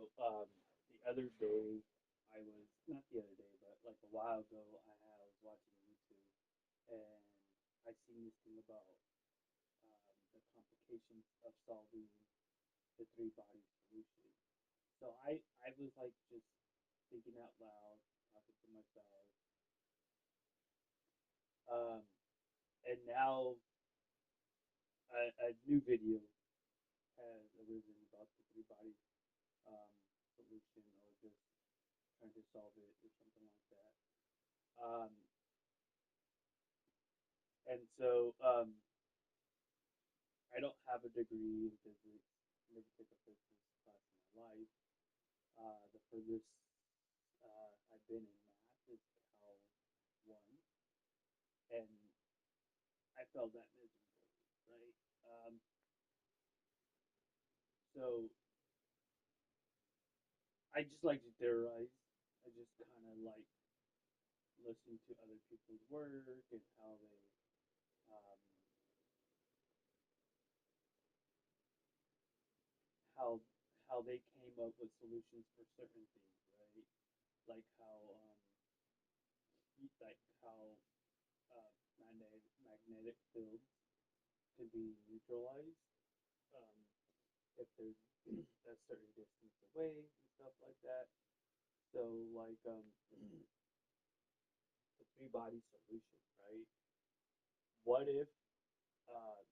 The other day, I was not the other day, but like a while ago, I was watching YouTube, and I seen this thing about the complications of solving the three body solution. So I was like just thinking out loud, talking to myself, um, and now a new video has arisen about the three body um, solution, or just trying to solve it or something like that. Um, and so I don't have a degree in physics. Never took a physics class in my life. The furthest I've been in math is Cal 1, and I failed that miserably, right? So I just like to theorize. I just kind of like listening to other people's work and um, how how they came up with solutions for certain things, right? Like how magnetic fields can be neutralized um, if they're a certain distance away and stuff like that. So like the three body solution, right? What if um,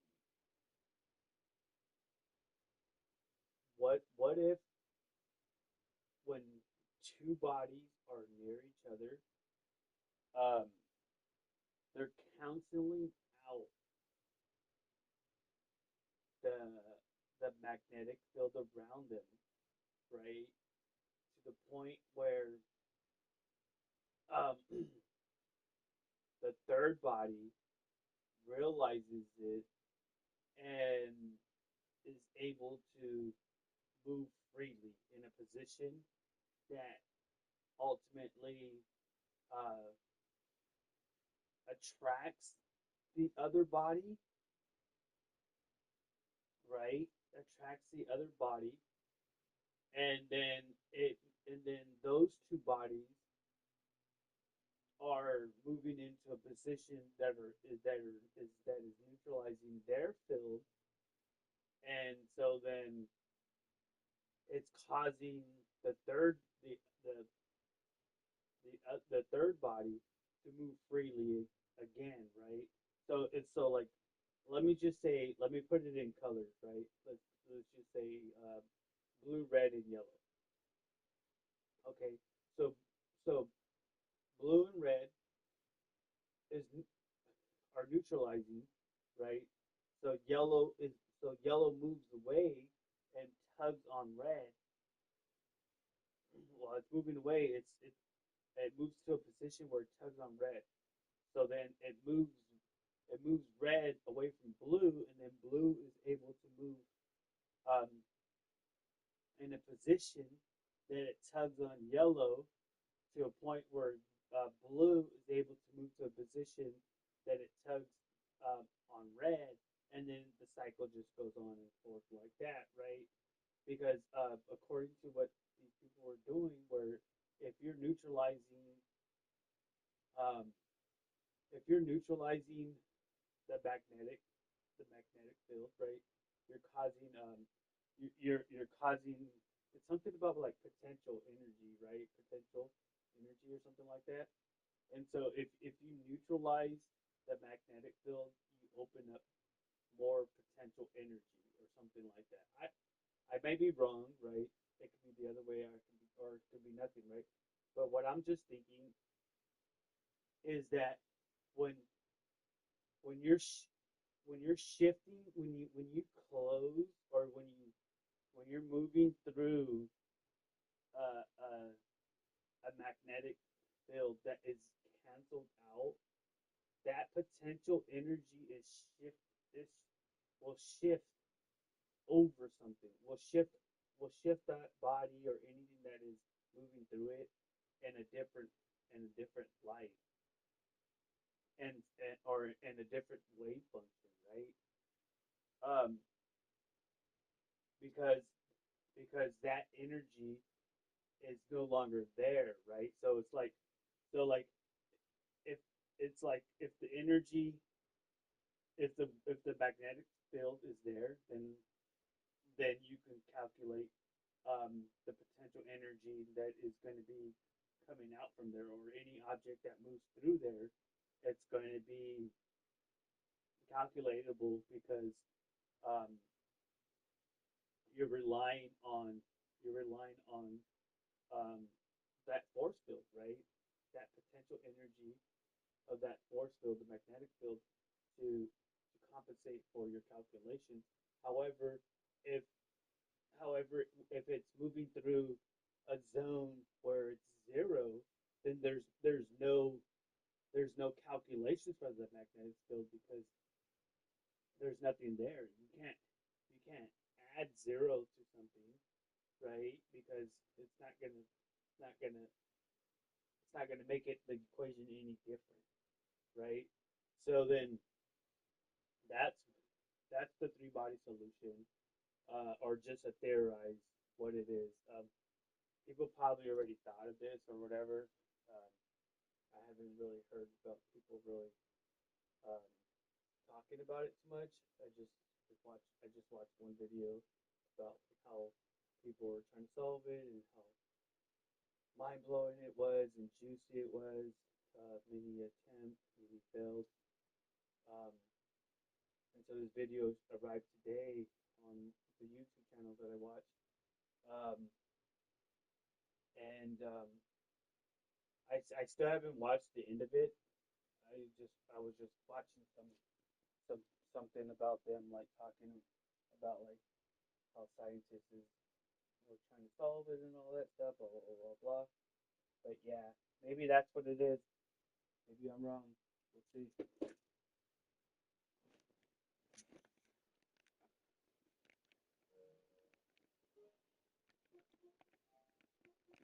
what if when two bodies are near each other, um, they're canceling out the the magnetic field around them, right? To the point where the third body realizes it and is able to move freely in a position that ultimately uh, attracts the other body, right? Attracts the other body, and then it and then those two bodies are moving into a position that is neutralizing their field, and so then it's causing the third the the third body to move freely again, right? So it's so like let me put it in colors, right? Let's just say blue, red, and yellow. Okay, so so blue and red is are neutralizing, right? So yellow moves away and tugs on red. While it's moving away, it moves to a position where it tugs on red. So then it moves red away from blue, and then blue is able to move um, in a position that it tugs on yellow to a point where blue is able to move to a position that it tugs on red, and then the cycle just goes on and forth like that, right? Because according to what these people were doing, where if you're neutralizing um, if you're neutralizing the magnetic field, right? You're causing you're causing it's something about like potential energy, right? Potential energy or something like that. And so if you neutralize the magnetic field, you open up more potential energy or something like that. I may be wrong, right? It could be the other way, or it could be nothing, right? But what I'm just thinking is that when when you're sh- when you're shifting, when you close, or when you're moving through a magnetic field that is canceled out, that potential energy is will shift over something. Will shift that body or anything that is moving through it in a different light, and or in a different wave function, right? Um, because because that energy is no longer there, right? So if it's like if the energy, if the magnetic field is there, then you can calculate the potential energy that is going to be coming out from there, or any object that moves through there. It's going to be calculatable because um, you're relying on you're relying on that force field, right? That potential energy of that force field, the magnetic field, to compensate for your calculations. However, if however if it's moving through a zone where it's zero, then there's no calculations for the magnetic field because there's nothing there. You can't add zero to something, right? Because it's not gonna it's not gonna make it the equation any different, right? So then that's that's the three body solution, or just to theorize what it is. People probably already thought of this or whatever. Um, I haven't really heard about people really um, talking about it too much. I just watched one video about how people were trying to solve it and how mind blowing it was and juicy it was. Many attempt, many failed. Um, and so this video arrived today on the YouTube channel that I watched. Um, and I still haven't watched the end of it. I was just watching some something about them like talking about like how scientists were trying to solve it and all that stuff, blah blah blah blah. But yeah, maybe that's what it is. Maybe I'm wrong. We'll see.